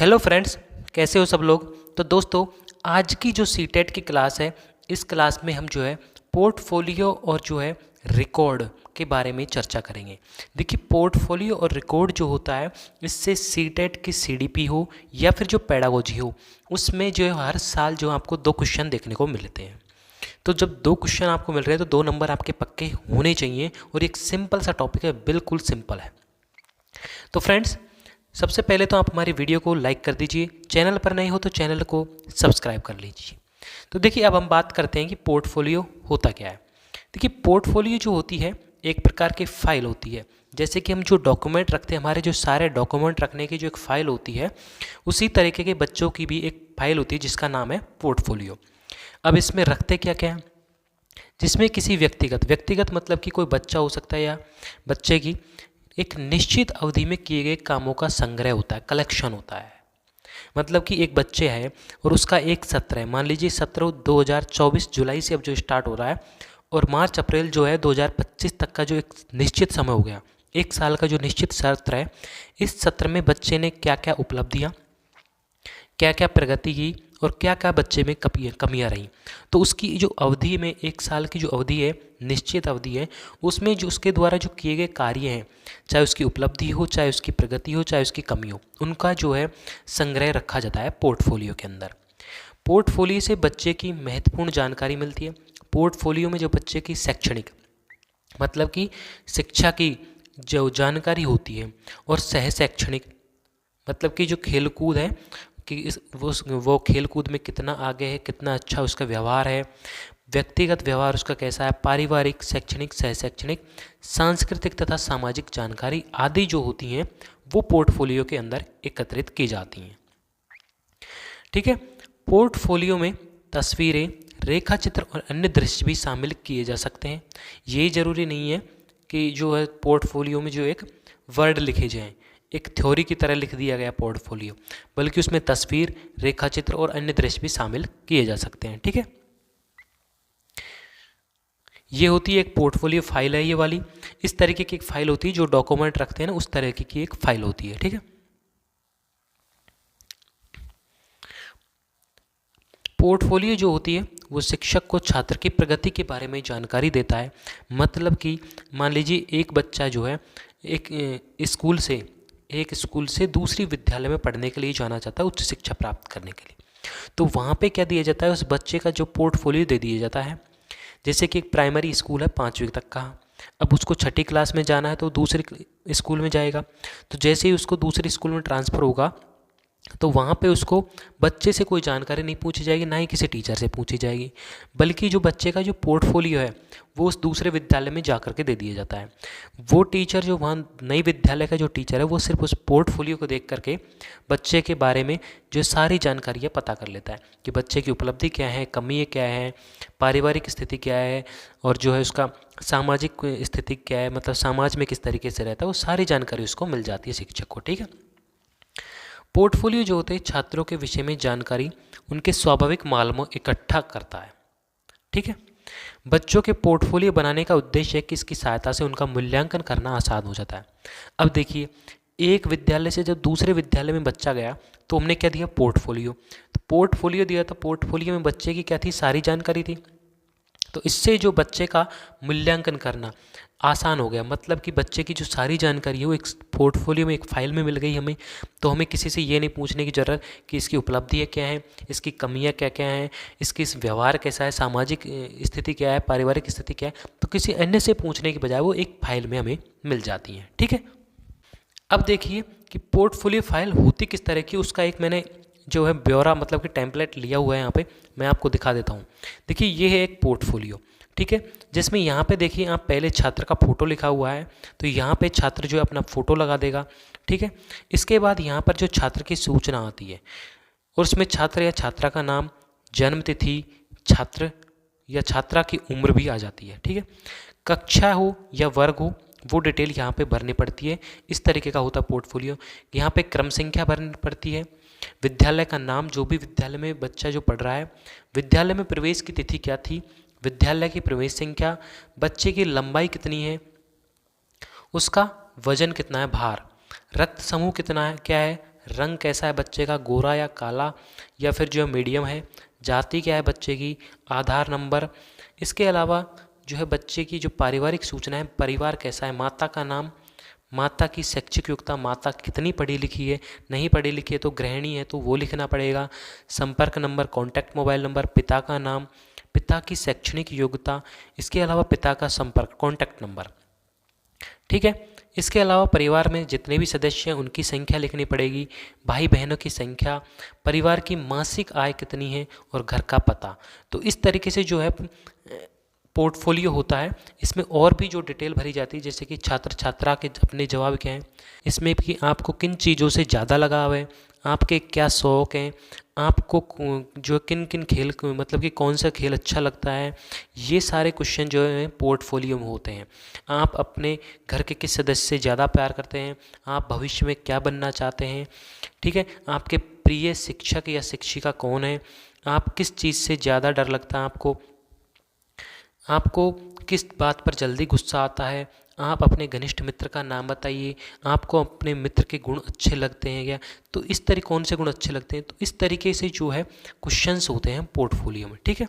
Hello friends, कैसे हो सब लोग। तो दोस्तों, आज की जो सीटेट की क्लास है, इस क्लास में हम जो है पोर्टफोलियो और जो है रिकॉर्ड के बारे में चर्चा करेंगे। देखिए, पोर्टफोलियो और रिकॉर्ड जो होता है, इससे सीटेट की सीडीपी हो या फिर जो पेडागोजी हो, उसमें जो है हर साल जो आपको 2 क्वेश्चन देखने को मिलते हैं। तो जब 2 क्वेश्चन आपको मिल रहे हैं तो 2 नंबर आपके पक्के होने चाहिए। और एक सिंपल सा टॉपिक है, बिल्कुल सिंपल है। तो फ्रेंड्स, सबसे पहले तो आप हमारी वीडियो को लाइक कर दीजिए, चैनल पर नए हो तो चैनल को सब्सक्राइब कर लीजिए। तो देखिए, अब हम बात करते हैं कि पोर्टफोलियो होता क्या है। देखिए, पोर्टफोलियो जो होती है एक प्रकार की फाइल होती है। जैसे कि हम जो डॉक्यूमेंट रखते हैं, हमारे जो सारे डॉक्यूमेंट रखने की जो एक फ़ाइल होती है, उसी तरीके के बच्चों की भी एक फ़ाइल होती है जिसका नाम है पोर्टफोलियो। अब इसमें रखते क्या क्या है, जिसमें किसी व्यक्तिगत मतलब कि कोई बच्चा हो सकता है या बच्चे की एक निश्चित अवधि में किए गए कामों का संग्रह होता है, कलेक्शन होता है। मतलब कि एक बच्चे है और उसका एक सत्र है, मान लीजिए सत्र 2024 जुलाई से अब जो स्टार्ट हो रहा है, और मार्च अप्रैल जो है 2025 तक का जो एक निश्चित समय हो गया, एक साल का जो निश्चित सत्र है, इस सत्र में बच्चे ने क्या क्या उपलब्धियाँ, क्या क्या प्रगति की और क्या क्या बच्चे में कमियाँ रहीं, तो उसकी जो अवधि में, एक साल की जो अवधि है, निश्चित अवधि है, उसमें जो उसके द्वारा जो किए गए कार्य हैं, चाहे उसकी उपलब्धि हो, चाहे उसकी प्रगति हो, चाहे उसकी कमी हो, उनका जो है संग्रह रखा जाता है पोर्टफोलियो के अंदर। पोर्टफोलियो से बच्चे की महत्वपूर्ण जानकारी मिलती है। पोर्टफोलियो में जो बच्चे की शैक्षणिक मतलब कि शिक्षा की जो जानकारी होती है, और सह शैक्षणिक मतलब कि जो खेलकूद है कि वो खेलकूद में कितना आगे है, कितना अच्छा उसका व्यवहार है, व्यक्तिगत व्यवहार उसका कैसा है, पारिवारिक, शैक्षणिक, सह शैक्षणिक, सांस्कृतिक तथा सामाजिक जानकारी आदि जो होती हैं, वो पोर्टफोलियो के अंदर एकत्रित की जाती हैं। ठीक है। पोर्टफोलियो में तस्वीरें, रेखाचित्र और अन्य दृश्य भी शामिल किए जा सकते हैं। ये ज़रूरी नहीं है कि जो है पोर्टफोलियो में जो एक वर्ड लिखे जाएं, एक थ्योरी की तरह लिख दिया गया पोर्टफोलियो, बल्कि उसमें तस्वीर, रेखाचित्र और अन्य दृश्य भी शामिल किए जा सकते हैं। ठीक है। ये होती है एक पोर्टफोलियो फाइल है, ये वाली इस तरीके की एक फाइल होती है, जो डॉक्यूमेंट रखते हैं ना, उस तरीके की एक फाइल होती है। ठीक है। पोर्टफोलियो जो होती है वो शिक्षक को छात्र की प्रगति के बारे में जानकारी देता है। मतलब कि मान लीजिए एक बच्चा जो है एक स्कूल से दूसरी विद्यालय में पढ़ने के लिए जाना चाहता है, उच्च शिक्षा प्राप्त करने के लिए, तो वहाँ पे क्या दिया जाता है, उस बच्चे का जो पोर्टफोलियो दे दिया जाता है। जैसे कि एक प्राइमरी स्कूल है 5वीं तक का, अब उसको 6ठी क्लास में जाना है तो दूसरे स्कूल में जाएगा। तो जैसे ही उसको दूसरे स्कूल में ट्रांसफ़र होगा, तो वहाँ पे उसको बच्चे से कोई जानकारी नहीं पूछी जाएगी, ना ही किसी टीचर से पूछी जाएगी, बल्कि जो बच्चे का जो पोर्टफोलियो है वो उस दूसरे विद्यालय में जा कर के दे दिया जाता है। वो टीचर जो वहाँ नई विद्यालय का जो टीचर है, वो सिर्फ उस पोर्टफोलियो को देख करके बच्चे के बारे में जो सारी जानकारियाँ पता कर लेता है कि बच्चे की उपलब्धि क्या है, कमी क्या है, पारिवारिक स्थिति क्या है, और जो है उसका सामाजिक स्थिति क्या है, मतलब समाज में किस तरीके से रहता है, वो सारी जानकारी उसको मिल जाती है शिक्षक को। ठीक है। पोर्टफोलियो जो होते हैं छात्रों के विषय में जानकारी, उनके स्वाभाविक मालूम इकट्ठा करता है। ठीक है। बच्चों के पोर्टफोलियो बनाने का उद्देश्य है कि इसकी सहायता से उनका मूल्यांकन करना आसान हो जाता है। अब देखिए, एक विद्यालय से जब दूसरे विद्यालय में बच्चा गया, तो हमने क्या दिया, पोर्टफोलियो। तो पोर्टफोलियो दिया, तो पोर्टफोलियो में बच्चे की क्या थी, सारी जानकारी थी। तो इससे जो बच्चे का मूल्यांकन करना आसान हो गया। मतलब कि बच्चे की जो सारी जानकारी है वो एक पोर्टफोलियो में, एक फाइल में मिल गई हमें। तो हमें किसी से ये नहीं पूछने की ज़रूरत कि इसकी उपलब्धियाँ क्या हैं, इसकी कमियाँ क्या क्या हैं, इसकी व्यवहार कैसा है, सामाजिक स्थिति क्या है, पारिवारिक स्थिति क्या है। तो किसी अन्य से पूछने की बजाय वो एक फाइल में हमें मिल जाती हैं। ठीक है। अब देखिए कि पोर्टफोलियो फाइल होती किस तरह की, उसका एक मैंने जो है ब्यौरा मतलब कि टेम्पलेट लिया हुआ है, यहाँ पे मैं आपको दिखा देता हूँ। देखिए, ये है एक पोर्टफोलियो। ठीक है। जिसमें यहाँ पे देखिए, आप पहले छात्र का फ़ोटो लिखा हुआ है, तो यहाँ पे छात्र जो है अपना फ़ोटो लगा देगा। ठीक है। इसके बाद यहाँ पर जो छात्र की सूचना आती है, और उसमें छात्र या छात्रा का नाम, जन्म तिथि, छात्र या छात्रा की उम्र भी आ जाती है। ठीक है। कक्षा हो या वर्ग हो, वो डिटेल यहाँ पे भरनी पड़ती है। इस तरीके का होता है पोर्टफोलियो। यहाँ पे क्रम संख्या भरनी पड़ती है, विद्यालय का नाम, जो भी विद्यालय में बच्चा जो पढ़ रहा है, विद्यालय में प्रवेश की तिथि क्या थी, विद्यालय की प्रवेश संख्या, बच्चे की लंबाई कितनी है, उसका वजन कितना है, भार, रक्त समूह कितना है, क्या है, रंग कैसा है बच्चे का, गोरा या काला या फिर जो मीडियम है, जाति क्या है बच्चे की, आधार नंबर। इसके अलावा जो है बच्चे की जो पारिवारिक सूचना है, परिवार कैसा है, माता का नाम, माता की शैक्षिक योग्यता, माता कितनी पढ़ी लिखी है, नहीं पढ़ी लिखी है तो गृहिणी है तो वो लिखना पड़ेगा। संपर्क नंबर, कॉन्टैक्ट मोबाइल नंबर, पिता का नाम, पिता की शैक्षणिक योग्यता, इसके अलावा पिता का संपर्क कॉन्टैक्ट नंबर। ठीक है, इसके अलावा परिवार में जितने भी सदस्य हैं उनकी संख्या लिखनी पड़ेगी, भाई बहनों की संख्या, परिवार की मासिक आय कितनी है और घर का पता। तो इस तरीके से जो है पोर्टफोलियो होता है। इसमें और भी जो डिटेल भरी जाती है, जैसे कि छात्र छात्रा के अपने जवाब क्या हैं, इसमें कि आपको किन चीज़ों से ज़्यादा लगाव है, आपके क्या शौक़ हैं, आपको जो किन किन खेल मतलब कि कौन सा खेल अच्छा लगता है, ये सारे क्वेश्चन जो है पोर्टफोलियो में होते हैं। आप अपने घर के किस सदस्य से ज़्यादा प्यार करते हैं, आप भविष्य में क्या बनना चाहते हैं, ठीक है, आपके प्रिय शिक्षक या शिक्षिका कौन है, आप किस चीज़ से ज़्यादा डर लगता है आपको किस बात पर जल्दी गुस्सा आता है, आप अपने घनिष्ठ मित्र का नाम बताइए, आपको अपने मित्र के गुण अच्छे लगते हैं क्या, तो इस तरह कौन से गुण अच्छे लगते हैं, तो इस तरीके से जो है क्वेश्चंस होते हैं पोर्टफोलियो में। ठीक है,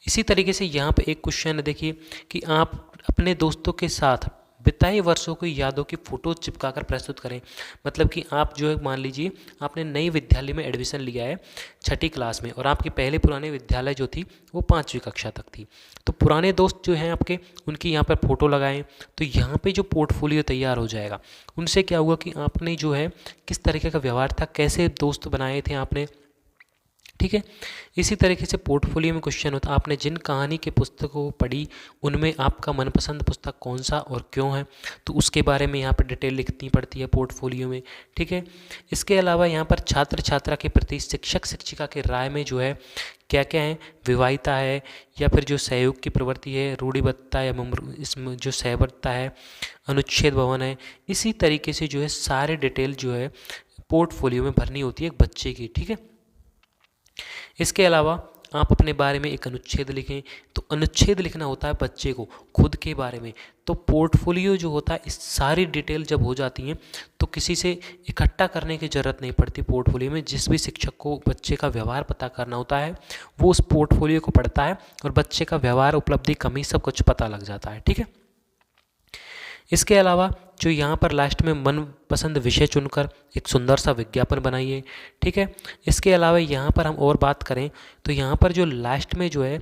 इसी तरीके से यहाँ पे एक क्वेश्चन है, देखिए कि आप अपने दोस्तों के साथ बिताए वर्षों की यादों की फ़ोटो चिपकाकर प्रस्तुत करें। मतलब कि आप जो है मान लीजिए आपने नई विद्यालय में एडमिशन लिया है 6ठी क्लास में, और आपके पहले पुराने विद्यालय जो थी वो 5वीं कक्षा तक थी, तो पुराने दोस्त जो हैं आपके उनकी यहाँ पर फ़ोटो लगाएं, तो यहाँ पे जो पोर्टफोलियो तैयार हो जाएगा। उनसे क्या हुआ कि आपने जो है किस तरीके का व्यवहार था, कैसे दोस्त बनाए थे आपने। ठीक है, इसी तरीके से पोर्टफोलियो में क्वेश्चन होता है, आपने जिन कहानी के पुस्तकों को पढ़ी उनमें आपका मनपसंद पुस्तक कौन सा और क्यों है, तो उसके बारे में यहाँ पर डिटेल लिखनी पड़ती है पोर्टफोलियो में। ठीक है, इसके अलावा यहाँ पर छात्र छात्रा के प्रति शिक्षक शिक्षिका के राय में जो है क्या क्या है, विवाहिता है या फिर जो सहयोग की प्रवृत्ति है, रूढ़िबद्धता या इसमें जो सहवर्ता है, अनुच्छेद भवन है। इसी तरीके से जो है सारे डिटेल जो है पोर्टफोलियो में भरनी होती है एक बच्चे की। ठीक है, इसके अलावा आप अपने बारे में एक अनुच्छेद लिखें, तो अनुच्छेद लिखना होता है बच्चे को खुद के बारे में। तो पोर्टफोलियो जो होता है, इस सारी डिटेल जब हो जाती हैं तो किसी से इकट्ठा करने की ज़रूरत नहीं पड़ती। पोर्टफोलियो में जिस भी शिक्षक को बच्चे का व्यवहार पता करना होता है वो उस पोर्टफोलियो को पढ़ता है और बच्चे का व्यवहार, उपलब्धि, कमी सब कुछ पता लग जाता है। ठीक है, इसके अलावा जो यहाँ पर लास्ट में मनपसंद विषय चुनकर एक सुंदर सा विज्ञापन बनाइए। ठीक है, इसके अलावा यहाँ पर हम और बात करें तो यहाँ पर जो लास्ट में जो है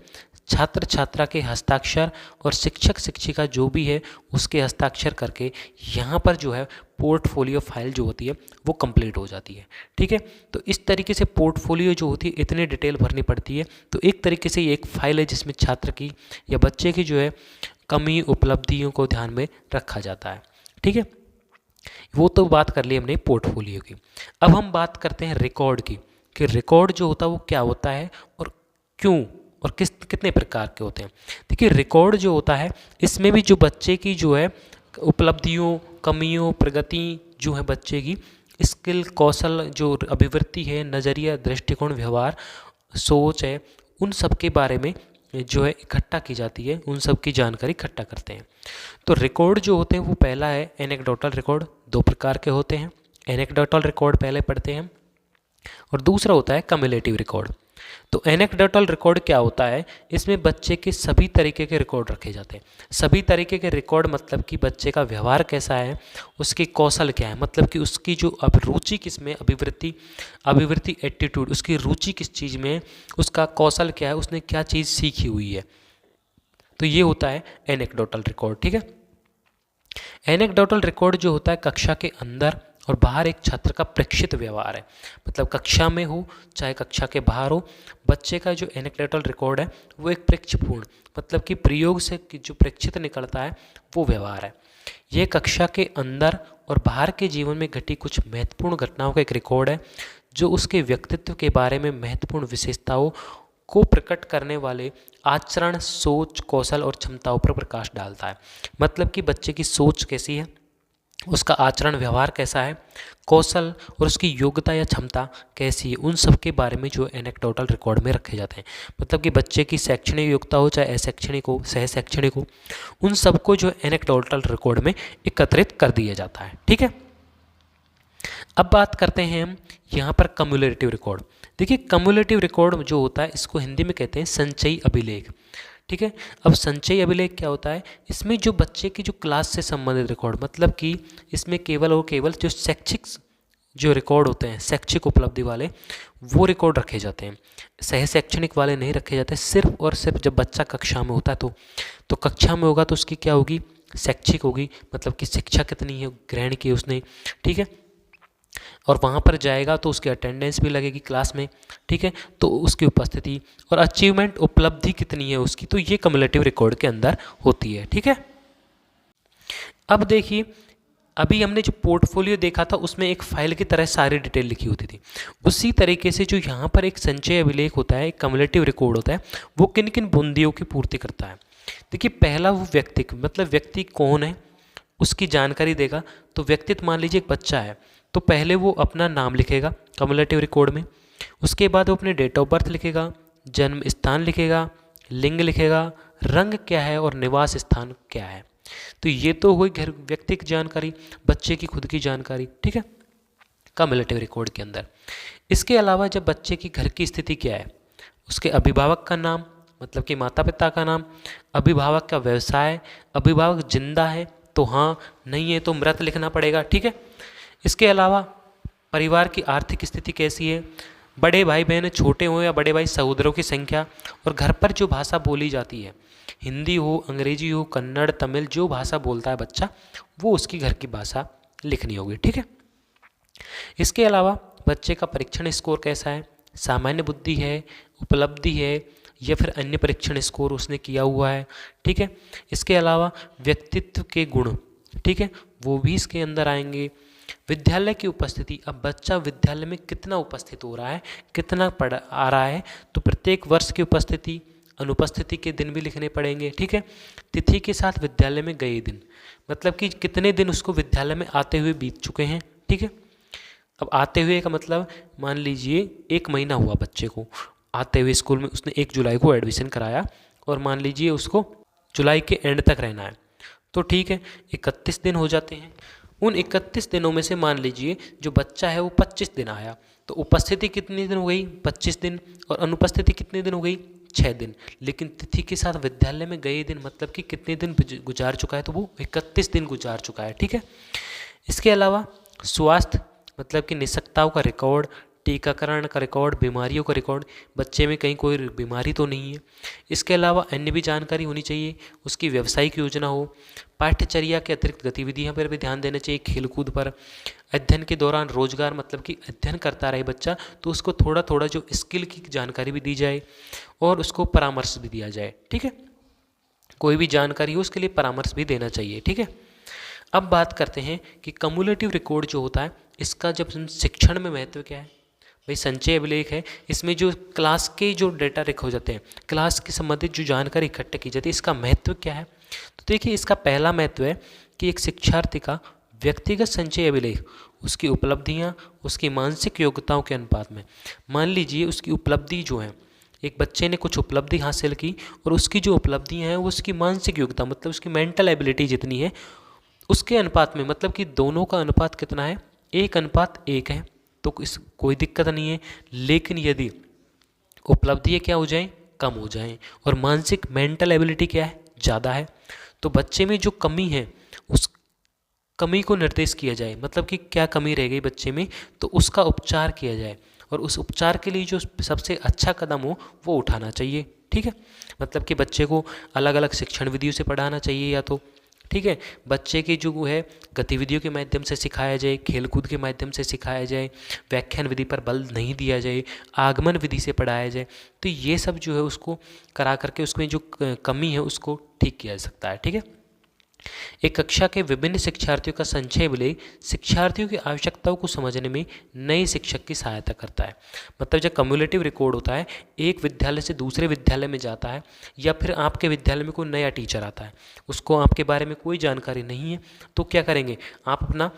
छात्र छात्रा के हस्ताक्षर और शिक्षक शिक्षिका जो भी है उसके हस्ताक्षर करके यहाँ पर जो है पोर्टफोलियो फाइल जो होती है वो कंप्लीट हो जाती है। ठीक है, तो इस तरीके से पोर्टफोलियो जो होती है इतनी डिटेल भरनी पड़ती है। तो एक तरीके से ये एक फाइल है जिसमें छात्र की या बच्चे की जो है कमी, उपलब्धियों को ध्यान में रखा जाता है। ठीक है, वो तो बात कर ली हमने पोर्टफोलियो की। अब हम बात करते हैं रिकॉर्ड की, कि रिकॉर्ड जो होता है वो क्या होता है और क्यों और कितने प्रकार के होते हैं। देखिए, रिकॉर्ड जो होता है इसमें भी जो बच्चे की जो है उपलब्धियों, कमियों, प्रगति जो है बच्चे की, स्किल, कौशल, जो अभिवृत्ति है, नज़रिया, दृष्टिकोण, व्यवहार, सोच है, उन सब के बारे में जो है इकट्ठा की जाती है, उन सब की जानकारी इकट्ठा करते हैं। तो रिकॉर्ड जो होते हैं वो पहला है एनेक्डोटल रिकॉर्ड, 2 प्रकार के होते हैं। एनेक्डोटल रिकॉर्ड पहले पढ़ते हैं और दूसरा होता है कम्युलेटिव रिकॉर्ड। तो एनेक्डोटल रिकॉर्ड क्या होता है, इसमें बच्चे के सभी तरीके के रिकॉर्ड रखे जाते हैं। सभी तरीके के रिकॉर्ड मतलब कि बच्चे का व्यवहार कैसा है, उसके कौशल क्या है, मतलब कि उसकी जो अब रुचि किस में, अभिवृत्ति एटीट्यूड, उसकी रुचि किस चीज़ में, उसका कौशल क्या है, उसने क्या चीज़ सीखी हुई है। तो ये होता है एनेक्डोटल रिकॉर्ड। ठीक है, एनेक्डोटल रिकॉर्ड जो होता है कक्षा के अंदर और बाहर एक छात्र का प्रेक्षित व्यवहार है, मतलब कक्षा में हो चाहे कक्षा के बाहर हो, बच्चे का जो एनेक्डोटल रिकॉर्ड है वो एक प्रेक्षपूर्ण, मतलब कि प्रयोग से जो प्रेक्षित निकलता है वो व्यवहार है। ये कक्षा के अंदर और बाहर के जीवन में घटी कुछ महत्वपूर्ण घटनाओं का एक रिकॉर्ड है जो उसके व्यक्तित्व के बारे में महत्वपूर्ण विशेषताओं को प्रकट करने वाले आचरण, सोच, कौशल और क्षमताओं पर प्रकाश डालता है। मतलब कि बच्चे की सोच कैसी है, उसका आचरण व्यवहार कैसा है, कौशल और उसकी योग्यता या क्षमता कैसी है, उन सब के बारे में जो एनेक्डोटल रिकॉर्ड में रखे जाते हैं। मतलब कि बच्चे की शैक्षणिक योग्यता हो चाहे अशैक्षणिक हो, सह शैक्षणिक हो, उन सबको जो एनेक्डोटल रिकॉर्ड में एकत्रित कर दिया जाता है। ठीक है, अब बात करते हैं हम यहाँ पर कम्युलेटिव रिकॉर्ड। देखिए कम्युलेटिव रिकॉर्ड जो होता है इसको हिंदी में कहते हैं संचयी अभिलेख। ठीक है, अब संचयी अभिलेख क्या होता है, इसमें जो बच्चे की जो क्लास से संबंधित रिकॉर्ड, मतलब कि इसमें केवल और केवल जो शैक्षिक जो रिकॉर्ड होते हैं शैक्षिक उपलब्धि वाले वो रिकॉर्ड रखे जाते हैं, सह शैक्षणिक वाले नहीं रखे जाते। सिर्फ और सिर्फ जब बच्चा कक्षा में होता है तो कक्षा में होगा तो उसकी क्या होगी, शैक्षिक होगी, मतलब कि शिक्षा कितनी है ग्रहण की उसने। ठीक है, और वहाँ पर जाएगा तो उसकी अटेंडेंस भी लगेगी क्लास में। ठीक है, तो उसकी उपस्थिति और अचीवमेंट उपलब्धि कितनी है उसकी, तो ये कम्युलेटिव रिकॉर्ड के अंदर होती है। ठीक है, अब देखिए अभी हमने जो पोर्टफोलियो देखा था उसमें एक फाइल की तरह सारी डिटेल लिखी होती थी, उसी तरीके से जो यहाँ पर एक संचय अभिलेख होता है, एक कम्युलेटिव रिकॉर्ड होता है, वो किन किन बूंदियों की पूर्ति करता है। देखिए पहला वो व्यक्ति, मतलब व्यक्ति कौन है उसकी जानकारी देगा। तो व्यक्तित्व मान लीजिए एक बच्चा है तो पहले वो अपना नाम लिखेगा कम्युलेटिव रिकॉर्ड में, उसके बाद वो अपने डेट ऑफ बर्थ लिखेगा, जन्म स्थान लिखेगा, लिंग लिखेगा, रंग क्या है और निवास स्थान क्या है। तो ये तो हुई घर व्यक्ति की जानकारी, बच्चे की खुद की जानकारी। ठीक है, कम्युलेटिव रिकॉर्ड के अंदर। इसके अलावा जब बच्चे की घर की स्थिति क्या है, उसके अभिभावक का नाम, मतलब कि माता पिता का नाम, अभिभावक का व्यवसाय, अभिभावक जिंदा है तो हाँ, नहीं है तो मृत लिखना पड़ेगा। ठीक है, इसके अलावा परिवार की आर्थिक स्थिति कैसी है, बड़े भाई बहन छोटे हों या बड़े भाई सहोदरों की संख्या, और घर पर जो भाषा बोली जाती है, हिंदी हो, अंग्रेजी हो, कन्नड़, तमिल, जो भाषा बोलता है बच्चा वो उसकी घर की भाषा लिखनी होगी। ठीक है, इसके अलावा बच्चे का परीक्षण स्कोर कैसा है, सामान्य बुद्धि है, उपलब्धि है, या फिर अन्य परीक्षण स्कोर उसने किया हुआ है। ठीक है, इसके अलावा व्यक्तित्व के गुण, ठीक है, वो भी इसके अंदर आएंगे। विद्यालय की उपस्थिति, अब बच्चा विद्यालय में कितना उपस्थित हो रहा है, कितना पढ़ आ रहा है, तो प्रत्येक वर्ष की उपस्थिति, अनुपस्थिति के दिन भी लिखने पड़ेंगे। ठीक है, तिथि के साथ विद्यालय में गए दिन, मतलब कि कितने दिन उसको विद्यालय में आते हुए बीत चुके हैं। ठीक है, अब आते हुए का मतलब मान लीजिए 1 महीना हुआ बच्चे को आते हुए स्कूल में, उसने 1 जुलाई को एडमिशन कराया और मान लीजिए उसको जुलाई के एंड तक रहना है, तो ठीक है 31 दिन हो जाते हैं। उन 31 दिनों में से मान लीजिए जो बच्चा है वो 25 दिन आया, तो उपस्थिति कितने दिन हो गई, 25 दिन, और अनुपस्थिति कितने दिन हो गई, 6 दिन। लेकिन तिथि के साथ विद्यालय में गए दिन मतलब कि कितने दिन गुजार चुका है, तो वो 31 दिन गुजार चुका है। ठीक है, इसके अलावा स्वास्थ्य, मतलब कि निःशक्ताओं का रिकॉर्ड, टीकाकरण का रिकॉर्ड, बीमारियों का रिकॉर्ड, बच्चे में कहीं कोई बीमारी तो नहीं है। इसके अलावा अन्य भी जानकारी होनी चाहिए, उसकी व्यावसायिक योजना हो, पाठ्यचर्या के अतिरिक्त गतिविधियों पर भी ध्यान देना चाहिए, खेलकूद पर, अध्ययन के दौरान रोजगार, मतलब कि अध्ययन करता रहे बच्चा तो उसको थोड़ा थोड़ा जो स्किल की जानकारी भी दी जाए और उसको परामर्श भी दिया जाए। ठीक है, कोई भी जानकारी हो उसके लिए परामर्श भी देना चाहिए। ठीक है, अब बात करते हैं कि कम्युलेटिव रिकॉर्ड जो होता है इसका जब शिक्षण में महत्व क्या है। भाई संचय अभिलेख है, इसमें जो क्लास के जो डेटा रिकॉर्ड हो जाते हैं, क्लास के संबंधित जो जानकारी इकट्ठा की जाती है, इसका महत्व क्या है। तो देखिए इसका पहला महत्व है कि एक शिक्षार्थी का व्यक्तिगत संचय अभिलेख उसकी उपलब्धियाँ, उसकी मानसिक योग्यताओं के अनुपात में, मान लीजिए उसकी उपलब्धि जो है, एक बच्चे ने कुछ उपलब्धि हासिल की और उसकी जो उपलब्धियाँ हैं वो उसकी मानसिक योग्यता, मतलब उसकी मेंटल एबिलिटी जितनी है उसके अनुपात में, मतलब कि दोनों का अनुपात कितना है, 1:1 है, तो इस कोई दिक्कत नहीं है। लेकिन यदि उपलब्धियाँ क्या हो जाएं, कम हो जाएं, और मानसिक मेंटल एबिलिटी क्या है, ज़्यादा है, तो बच्चे में जो कमी है उस कमी को निर्देश किया जाए, मतलब कि क्या कमी रह गई बच्चे में तो उसका उपचार किया जाए, और उस उपचार के लिए जो सबसे अच्छा कदम हो वो उठाना चाहिए। ठीक है, मतलब कि बच्चे को अलग अलग शिक्षण विधियों से पढ़ाना चाहिए, या तो ठीक है बच्चे की जो है गतिविधियों के माध्यम से सिखाया जाए, खेलकूद के माध्यम से सिखाया जाए, व्याख्यान विधि पर बल नहीं दिया जाए, आगमन विधि से पढ़ाया जाए, तो ये सब जो है उसको करा करके उसमें जो कमी है उसको ठीक किया जा सकता है। ठीक है, एक कक्षा के विभिन्न शिक्षार्थियों का संचय अभिलेख शिक्षार्थियों की आवश्यकताओं को समझने में नए शिक्षक की सहायता करता है। मतलब जब कम्युलेटिव रिकॉर्ड होता है, एक विद्यालय से दूसरे विद्यालय में जाता है, या फिर आपके विद्यालय में कोई नया टीचर आता है, उसको आपके बारे में कोई जानकारी नहीं है, तो क्या करेंगे आप अपना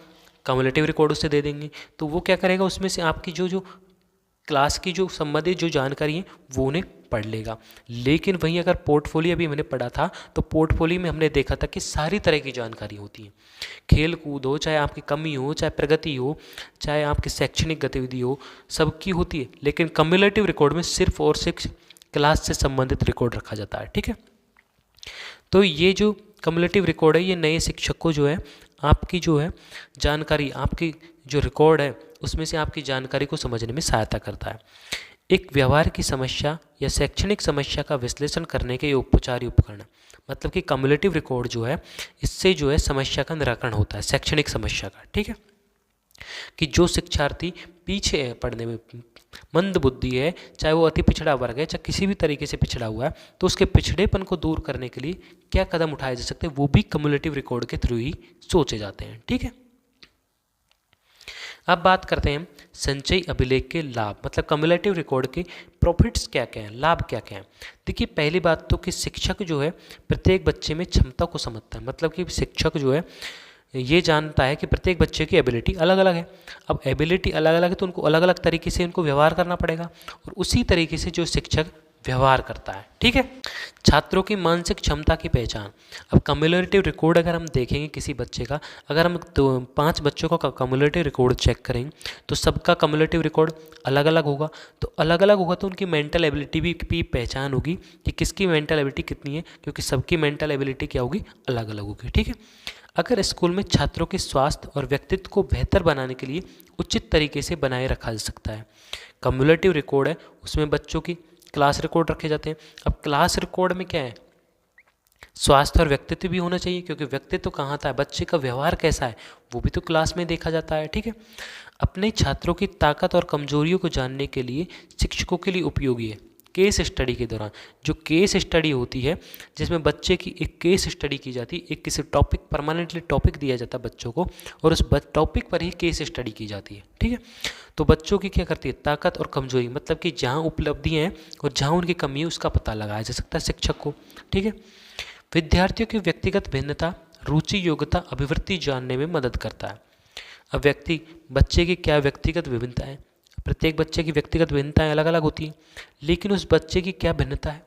कम्युलेटिव रिकॉर्ड उससे दे देंगे, तो वो क्या करेगा उसमें से आपकी जो जो क्लास की जो संबंधित जो जानकारी है वो उन्हें पढ़ लेगा। लेकिन वहीं अगर पोर्टफोलियो अभी मैंने पढ़ा था, तो पोर्टफोलियो में हमने देखा था कि सारी तरह की जानकारी होती है। खेल कूद हो, चाहे आपकी कमी हो, चाहे प्रगति हो, चाहे आपकी शैक्षणिक गतिविधि हो, सबकी होती है। लेकिन कम्युलेटिव रिकॉर्ड में सिर्फ और सिर्फ क्लास से संबंधित रिकॉर्ड रखा जाता है। ठीक है, तो ये जो कम्युलेटिव रिकॉर्ड है, ये नए शिक्षक को जो है आपकी जो है जानकारी, आपकी जो रिकॉर्ड है उसमें से आपकी जानकारी को समझने में सहायता करता है। एक व्यवहार की समस्या या शैक्षणिक समस्या का विश्लेषण करने के औपचारिक उपकरण, मतलब कि कम्युलेटिव रिकॉर्ड जो है, इससे जो है समस्या का निराकरण होता है, शैक्षणिक समस्या का। ठीक है, कि जो शिक्षार्थी पीछे है, पढ़ने में मंद बुद्धि है, चाहे वो अति पिछड़ा वर्ग है, चाहे किसी भी तरीके से पिछड़ा हुआ है, तो उसके पिछड़ेपन को दूर करने के लिए क्या कदम उठाए जा सकते हैं, वो भी कम्युलेटिव रिकॉर्ड के थ्रू ही सोचे जाते हैं। ठीक है, अब बात करते हैं संचयी अभिलेख के लाभ, मतलब कम्युलेटिव रिकॉर्ड के प्रॉफिट्स क्या क्या हैं, लाभ क्या क्या हैं। देखिए, पहली बात तो कि शिक्षक जो है प्रत्येक बच्चे में क्षमता को समझता है, मतलब कि शिक्षक जो है ये जानता है कि प्रत्येक बच्चे की एबिलिटी अलग अलग है। अब एबिलिटी अलग अलग है तो उनको अलग अलग तरीके से उनको व्यवहार करना पड़ेगा, और उसी तरीके से जो शिक्षक व्यवहार करता है। ठीक है, छात्रों की मानसिक क्षमता की पहचान। अब कम्युलेटिव रिकॉर्ड अगर हम देखेंगे किसी बच्चे का, अगर हम 5 बच्चों का कम्युलेटिव रिकॉर्ड चेक करेंगे तो सबका कम्युलेटिव रिकॉर्ड अलग अलग होगा। तो अलग अलग होगा तो उनकी मेंटल एबिलिटी भी पहचान होगी कि किसकी मेंटल एबिलिटी कितनी है, क्योंकि सबकी मेंटल एबिलिटी क्या होगी, अलग अलग होगी। ठीक है, अगर स्कूल में छात्रों के स्वास्थ्य और व्यक्तित्व को बेहतर बनाने के लिए उचित तरीके से बनाए रखा जा सकता है। कम्युलेटिव रिकॉर्ड है, उसमें बच्चों की क्लास रिकॉर्ड रखे जाते हैं। अब क्लास रिकॉर्ड में क्या है, स्वास्थ्य और व्यक्तित्व भी होना चाहिए, क्योंकि व्यक्तित्व कहाँ था, बच्चे का व्यवहार कैसा है, वो भी तो क्लास में देखा जाता है। ठीक है, अपने छात्रों की ताकत और कमजोरियों को जानने के लिए शिक्षकों के लिए उपयोगी है। केस स्टडी के दौरान जो केस स्टडी होती है, जिसमें बच्चे की एक केस स्टडी की जाती है, एक किसी टॉपिक, परमानेंटली टॉपिक दिया जाता है बच्चों को, और उस टॉपिक पर ही केस स्टडी की जाती है। ठीक है, तो बच्चों की क्या करती है, ताकत और कमजोरी, मतलब कि जहाँ उपलब्धियाँ हैं और जहाँ उनकी कमी है उसका पता लगाया जा सकता है शिक्षक को। ठीक है, विद्यार्थियों की व्यक्तिगत भिन्नता, रुचि, योग्यता, अभिवृत्ति जानने में मदद करता है। अब बच्चे की क्या व्यक्तिगत विभिन्नता है, प्रत्येक बच्चे की व्यक्तिगत भिन्नताएं अलग अलग होती हैं, लेकिन उस बच्चे की क्या भिन्नता है,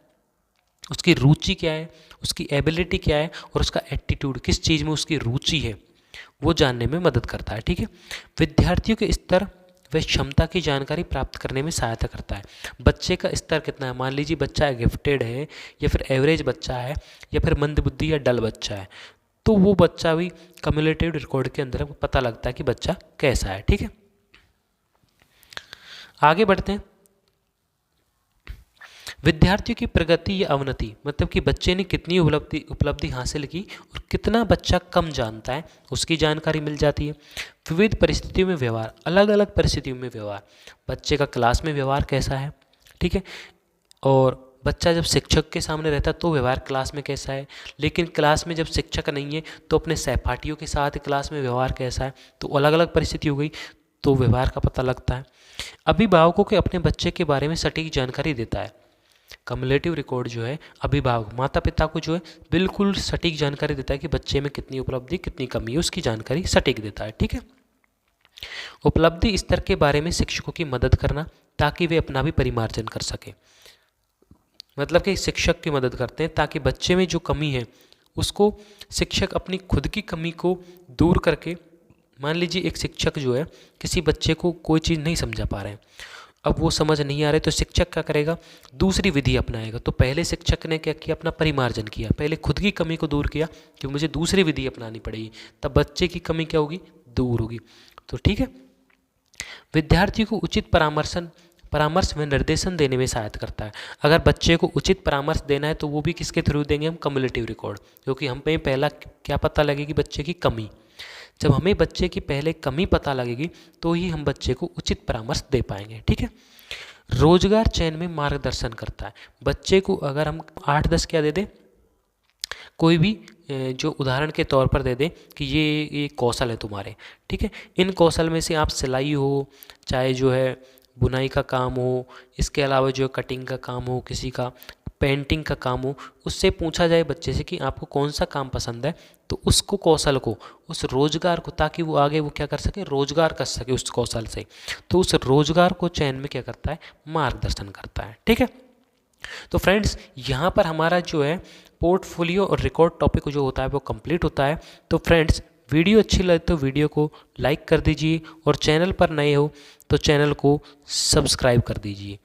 उसकी रुचि क्या है, उसकी एबिलिटी क्या है, और उसका एटीट्यूड, किस चीज़ में उसकी रुचि है, वो जानने में मदद करता है। ठीक है, विद्यार्थियों के स्तर व क्षमता की जानकारी प्राप्त करने में सहायता करता है। बच्चे का स्तर कितना है, मान लीजिए बच्चा गिफ्टेड है, या फिर एवरेज बच्चा है, या फिर मंदबुद्धि या डल बच्चा है, तो वो बच्चा भी कम्युलेटिव रिकॉर्ड के अंदर पता लगता है कि बच्चा कैसा है। ठीक है, आगे बढ़ते हैं। विद्यार्थियों की प्रगति या अवनति, मतलब कि बच्चे ने कितनी उपलब्धि हासिल की और कितना बच्चा कम जानता है, उसकी जानकारी मिल जाती है। विविध परिस्थितियों में व्यवहार, अलग अलग परिस्थितियों में व्यवहार, बच्चे का क्लास में व्यवहार कैसा है। ठीक है, और बच्चा जब शिक्षक के सामने रहता है तो व्यवहार क्लास में कैसा है, लेकिन क्लास में जब शिक्षक नहीं है तो अपने सहपाठियों के साथ क्लास में व्यवहार कैसा है, तो अलग अलग परिस्थिति हो गई, तो व्यवहार का पता लगता है। अभिभावकों के अपने बच्चे के बारे में सटीक जानकारी देता है। कम्युलेटिव रिकॉर्ड जो है, अभिभावक, माता पिता को जो है बिल्कुल सटीक जानकारी देता है कि बच्चे में कितनी उपलब्धि, कितनी कमी है, उसकी जानकारी सटीक देता है। ठीक है, उपलब्धि स्तर के बारे में शिक्षकों की मदद करना ताकि वे अपना भी परिमार्जन कर सके, मतलब कि शिक्षक की मदद करते हैं ताकि बच्चे में जो कमी है उसको शिक्षक अपनी खुद की कमी को दूर करके, मान लीजिए एक शिक्षक जो है किसी बच्चे को कोई चीज़ नहीं समझा पा रहे हैं, अब वो समझ नहीं आ रहे, तो शिक्षक क्या करेगा, दूसरी विधि अपनाएगा। तो पहले शिक्षक ने क्या किया, अपना परिमार्जन किया, पहले खुद की कमी को दूर किया कि मुझे दूसरी विधि अपनानी पड़ेगी, तब बच्चे की कमी क्या होगी, दूर होगी। तो ठीक है, विद्यार्थी को उचित परामर्श में निर्देशन देने में सहायता करता है। अगर बच्चे को उचित परामर्श देना है तो वो भी किसके थ्रू देंगे, हम कम्युलेटिव रिकॉर्ड, क्योंकि हम पे पहला क्या पता लगेगी, बच्चे की कमी। जब हमें बच्चे की पहले कमी पता लगेगी तो ही हम बच्चे को उचित परामर्श दे पाएंगे। ठीक है, रोजगार चयन में मार्गदर्शन करता है। बच्चे को अगर हम 8-10 क्या दे दें, कोई भी जो उदाहरण के तौर पर दे दें कि ये कौशल है तुम्हारे, ठीक है, इन कौशल में से आप सिलाई हो, चाहे जो है बुनाई का काम हो, इसके अलावा जो कटिंग का काम हो किसी का, पेंटिंग का काम हो, उससे पूछा जाए बच्चे से कि आपको कौन सा काम पसंद है, तो उसको कौशल को, उस रोजगार को, ताकि वो आगे वो क्या कर सके, रोजगार कर सके उस कौशल से, तो उस रोजगार को चयन में क्या करता है, मार्गदर्शन करता है। ठीक है, तो फ्रेंड्स यहाँ पर हमारा जो है पोर्टफोलियो और रिकॉर्ड टॉपिक जो होता है वो कंप्लीट होता है। तो फ्रेंड्स वीडियो अच्छी लगे तो वीडियो को लाइक कर दीजिए, और चैनल पर नए हो तो चैनल को सब्सक्राइब कर दीजिए।